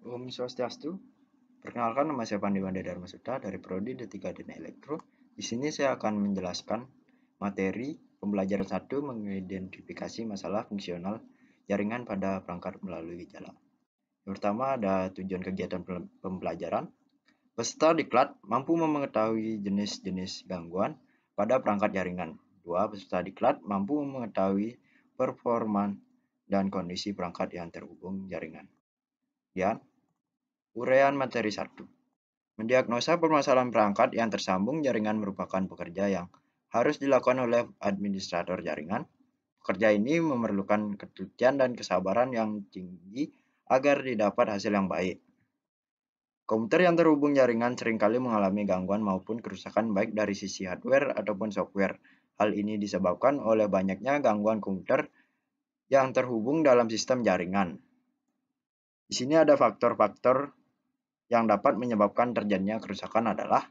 Om Swastiastu. Perkenalkan, nama saya Pandi Dharma Suta dari Prodi D3 Dina Elektro. Di sini saya akan menjelaskan materi pembelajaran 1 mengidentifikasi masalah fungsional jaringan pada perangkat melalui gejala. Yang pertama ada tujuan kegiatan pembelajaran. Peserta diklat mampu mengetahui jenis-jenis gangguan pada perangkat jaringan. 2. Peserta diklat mampu mengetahui performa dan kondisi perangkat yang terhubung jaringan. Kemudian, uraian materi 1. Mendiagnosa permasalahan perangkat yang tersambung jaringan merupakan pekerja yang harus dilakukan oleh administrator jaringan. Pekerja ini memerlukan ketelitian dan kesabaran yang tinggi agar didapat hasil yang baik. Komputer yang terhubung jaringan seringkali mengalami gangguan maupun kerusakan baik dari sisi hardware ataupun software. Hal ini disebabkan oleh banyaknya gangguan komputer yang terhubung dalam sistem jaringan. Di sini ada faktor-faktor yang dapat menyebabkan terjadinya kerusakan adalah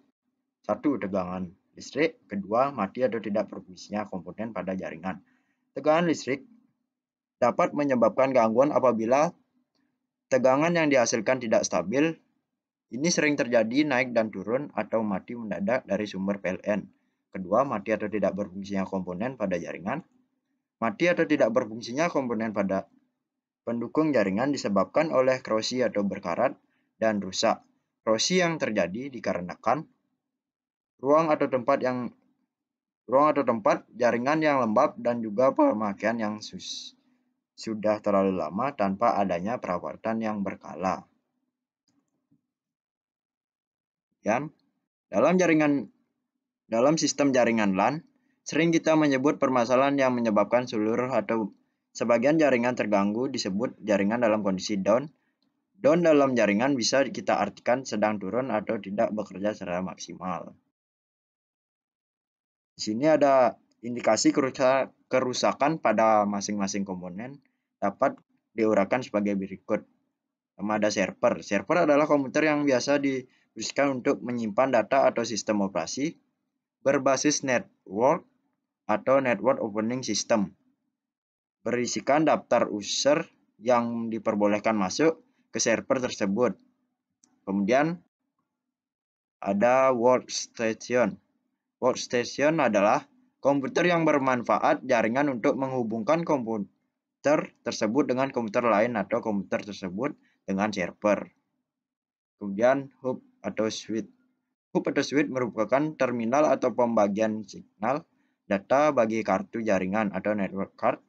1. Tegangan listrik. 2. Mati atau tidak berfungsinya komponen pada jaringan. Tegangan listrik dapat menyebabkan gangguan apabila tegangan yang dihasilkan tidak stabil. Ini sering terjadi naik dan turun atau mati mendadak dari sumber PLN. Kedua, mati atau tidak berfungsinya komponen pada jaringan. Mati atau tidak berfungsinya komponen pada pendukung jaringan disebabkan oleh korosi atau berkarat dan rusak. Korosi yang terjadi dikarenakan ruang atau tempat jaringan yang lembab dan juga pemakaian yang sudah terlalu lama tanpa adanya perawatan yang berkala. Dan dalam sistem jaringan LAN, sering kita menyebut permasalahan yang menyebabkan seluruh atau sebagian jaringan terganggu disebut jaringan dalam kondisi down. Down dalam jaringan bisa kita artikan sedang turun atau tidak bekerja secara maksimal. Di sini ada indikasi kerusakan pada masing-masing komponen dapat diuraikan sebagai berikut. Pertama ada server. Server adalah komputer yang biasa difungsikan untuk menyimpan data atau sistem operasi berbasis network atau network operating system. Berisikan daftar user yang diperbolehkan masuk ke server tersebut. Kemudian ada workstation. Workstation adalah komputer yang bermanfaat jaringan untuk menghubungkan komputer tersebut dengan komputer lain atau komputer tersebut dengan server. Kemudian hub atau switch. Hub atau switch merupakan terminal atau pembagian signal data bagi kartu jaringan atau network card.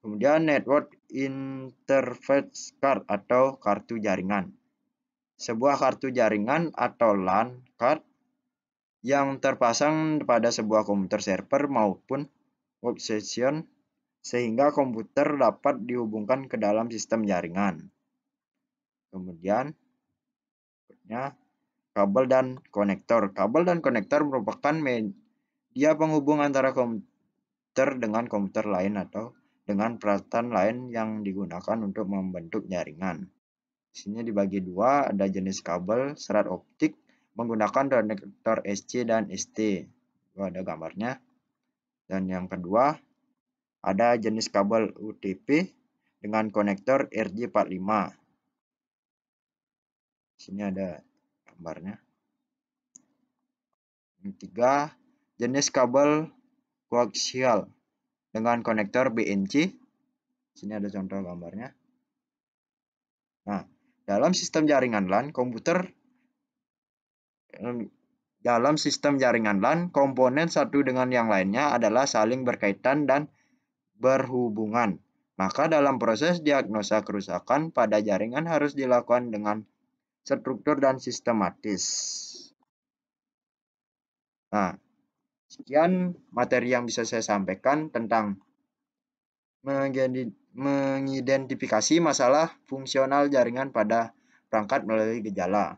Kemudian network interface card atau kartu jaringan. Sebuah kartu jaringan atau LAN card yang terpasang pada sebuah komputer server maupun workstation sehingga komputer dapat dihubungkan ke dalam sistem jaringan. Kemudian kabel dan konektor. Kabel dan konektor merupakan media penghubung antara komputer dengan komputer lain atau dengan peralatan lain yang digunakan untuk membentuk jaringan. Di sini dibagi dua, ada jenis kabel serat optik menggunakan konektor SC dan ST. Itu ada gambarnya. Dan yang kedua, ada jenis kabel UTP dengan konektor RJ45. Di sini ada gambarnya. Yang ketiga, jenis kabel koaksial dengan konektor BNC. Di sini ada contoh gambarnya. Nah, dalam sistem jaringan LAN, komponen satu dengan yang lainnya adalah saling berkaitan dan berhubungan. Maka dalam proses diagnosa kerusakan pada jaringan harus dilakukan dengan struktur dan sistematis. Nah, sekian materi yang bisa saya sampaikan tentang mengidentifikasi masalah fungsional jaringan pada perangkat melalui gejala.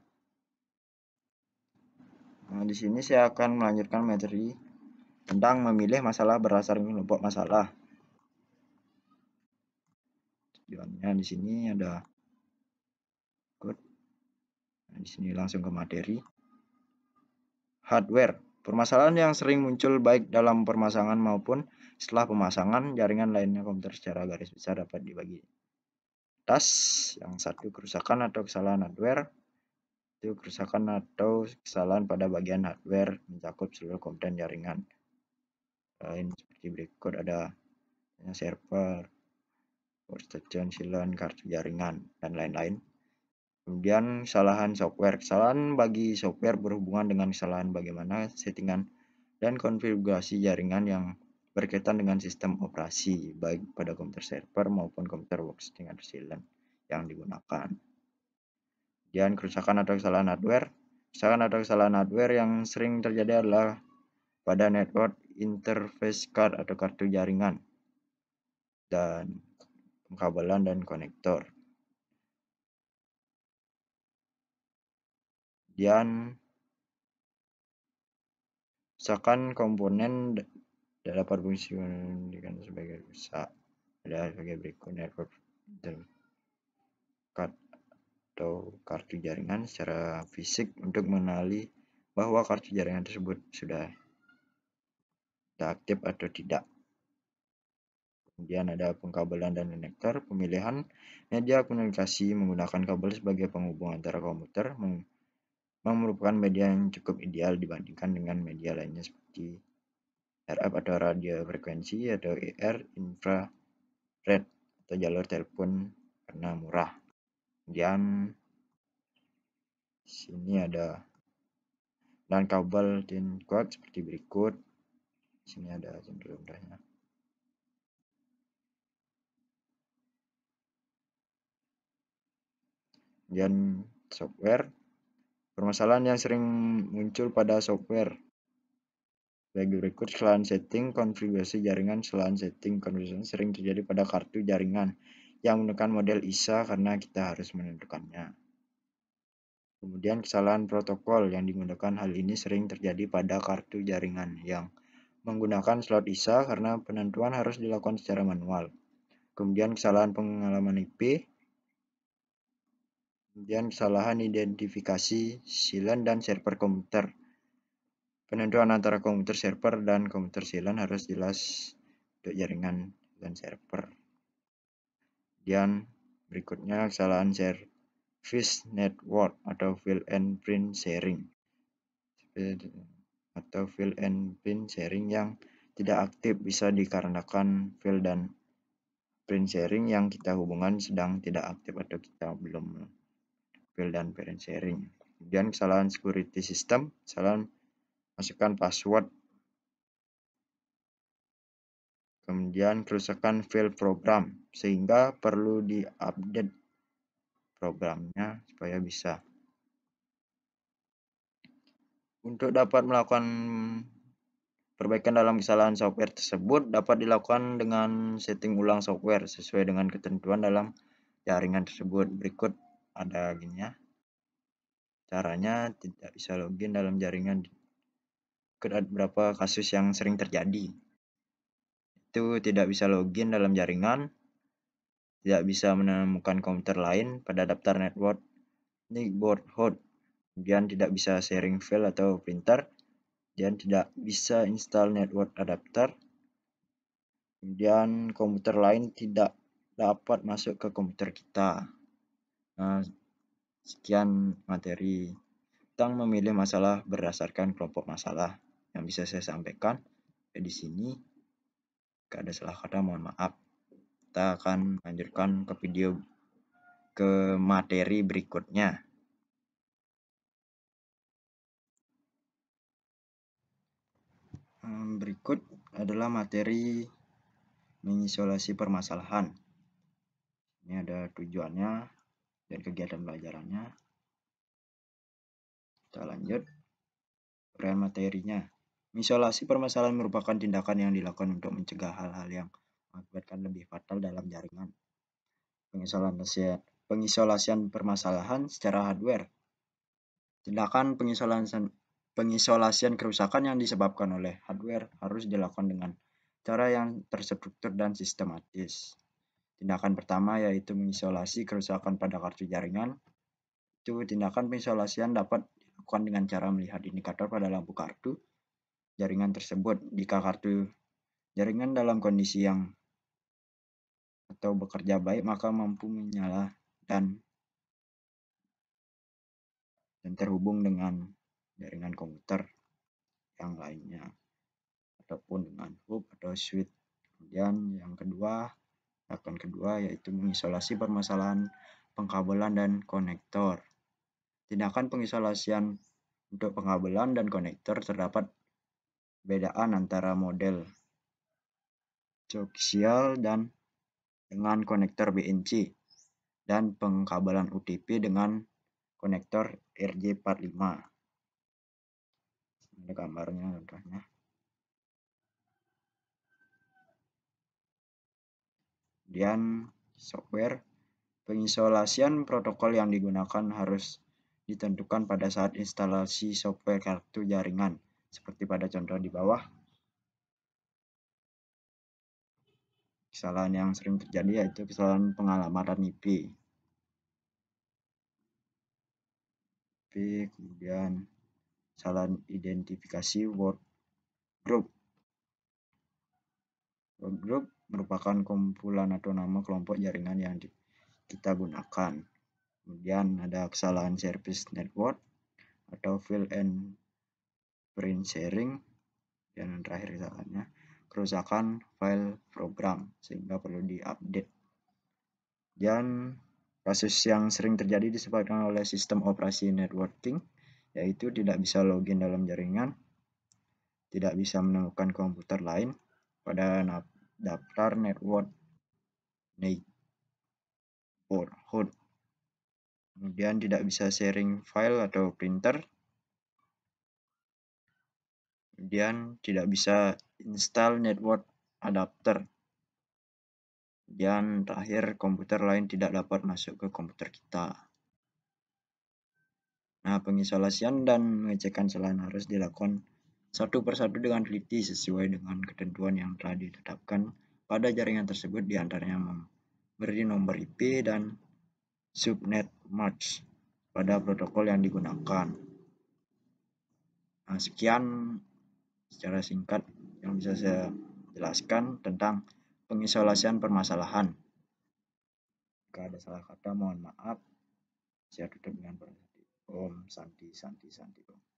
Nah, di sini saya akan melanjutkan materi tentang memilih masalah berdasarkan kelompok masalah. Tujuannya di sini ada code. Nah, di sini langsung ke materi. Hardware. Permasalahan yang sering muncul baik dalam pemasangan maupun setelah pemasangan jaringan lainnya komputer secara garis besar dapat dibagi Yang satu kerusakan atau kesalahan hardware. Itu kerusakan atau kesalahan pada bagian hardware mencakup seluruh komponen jaringan. Lain seperti berikut ada server, workstation, silon, kartu jaringan, dan lain-lain. Kemudian kesalahan software. Kesalahan bagi software berhubungan dengan kesalahan bagaimana settingan dan konfigurasi jaringan yang berkaitan dengan sistem operasi, baik pada komputer server maupun komputer workstation atau silon yang digunakan. Kemudian kerusakan atau kesalahan hardware. Kerusakan atau kesalahan hardware yang sering terjadi adalah pada network interface card atau kartu jaringan dan pengkabelan dan konektor. Kemudian misalkan komponen dapat fungsi sebagai rusak. Ada sebagai berikut: network card atau kartu jaringan secara fisik untuk mengenali bahwa kartu jaringan tersebut sudah aktif atau tidak. Kemudian ada pengkabelan dan konektor. Pemilihan media komunikasi menggunakan kabel sebagai penghubung antara komputer merupakan media yang cukup ideal dibandingkan dengan media lainnya seperti RF atau radio frekuensi atau IR infrared atau jalur telepon karena murah. Kemudian sini ada dan kabel tin cord seperti berikut. Sini ada contoh-contohnya. Kemudian software. Permasalahan yang sering muncul pada software bagi berikut: kesalahan setting konfigurasi jaringan. Kesalahan setting konfigurasi sering terjadi pada kartu jaringan yang menggunakan model ISA karena kita harus menentukannya. Kemudian kesalahan protokol yang digunakan. Hal ini sering terjadi pada kartu jaringan yang menggunakan slot ISA karena penentuan harus dilakukan secara manual. Kemudian kesalahan pengalaman IP. Kemudian kesalahan identifikasi silon dan server komputer. Penentuan antara komputer server dan komputer silon harus jelas untuk jaringan dan server. Kemudian berikutnya kesalahan service network atau fill and print sharing yang tidak aktif bisa dikarenakan fill dan print sharing yang kita hubungan sedang tidak aktif atau kita belum fill dan print sharing. Kemudian kesalahan security system, kesalahan masukkan password. Kemudian kerusakan file program sehingga perlu diupdate programnya supaya bisa. Untuk dapat melakukan perbaikan dalam kesalahan software tersebut dapat dilakukan dengan setting ulang software sesuai dengan ketentuan dalam jaringan tersebut. Berikut ada gininya. Caranya tidak bisa login dalam jaringan. Ada beberapa kasus yang sering terjadi. Itu tidak bisa login dalam jaringan, tidak bisa menemukan komputer lain pada daftar network board host, kemudian tidak bisa sharing file atau printer, dan tidak bisa install network adapter, kemudian komputer lain tidak dapat masuk ke komputer kita. Nah, sekian materi tentang memilih masalah berdasarkan kelompok masalah yang bisa saya sampaikan. Di sini jika ada salah kata mohon maaf. Kita akan lanjutkan ke materi berikutnya. Berikut adalah materi mengisolasi permasalahan. Ini ada tujuannya dan kegiatan belajarannya. Kita lanjut. Uraian materinya. Mengisolasi permasalahan merupakan tindakan yang dilakukan untuk mencegah hal-hal yang mengakibatkan lebih fatal dalam jaringan. Pengisolasian permasalahan secara hardware. Tindakan pengisolasian kerusakan yang disebabkan oleh hardware harus dilakukan dengan cara yang terstruktur dan sistematis. Tindakan pertama yaitu mengisolasi kerusakan pada kartu jaringan. Tindakan pengisolasian dapat dilakukan dengan cara melihat indikator pada lampu kartu jaringan tersebut. Jika kartu jaringan dalam kondisi yang atau bekerja baik, maka mampu menyala dan terhubung dengan jaringan komputer yang lainnya ataupun dengan hub atau switch. Kemudian yang kedua, tahapan kedua yaitu mengisolasi permasalahan pengkabelan dan konektor. Tindakan pengisolasian untuk pengkabelan dan konektor terdapat perbedaan antara model coaxial dan dengan konektor BNC dan pengkabelan UTP dengan konektor RJ45. Ini gambarnya contohnya. Kemudian software pengisolasian protokol yang digunakan harus ditentukan pada saat instalasi software kartu jaringan, seperti pada contoh di bawah. Kesalahan yang sering terjadi yaitu kesalahan pengalamatan IP. Kemudian kesalahan identifikasi workgroup. Workgroup merupakan kumpulan atau nama kelompok jaringan yang kita gunakan. Kemudian ada kesalahan service network atau file and print sharing. Dan yang terakhir kesalahannya kerusakan file program sehingga perlu diupdate. Dan kasus yang sering terjadi disebabkan oleh sistem operasi networking, yaitu tidak bisa login dalam jaringan, tidak bisa menemukan komputer lain pada daftar network neighborhood, kemudian tidak bisa sharing file atau printer, kemudian tidak bisa install network adapter, dan terakhir komputer lain tidak dapat masuk ke komputer kita. Nah, pengisolasian dan pengecekan kesalahan harus dilakukan satu persatu dengan teliti sesuai dengan ketentuan yang telah ditetapkan pada jaringan tersebut, diantaranya memberi nomor IP dan subnet match pada protokol yang digunakan. Nah, sekian secara singkat yang bisa saya jelaskan tentang pengisolasian permasalahan. Jika ada salah kata mohon maaf. Saya tutup dengan Om Santi Santi Santi Om.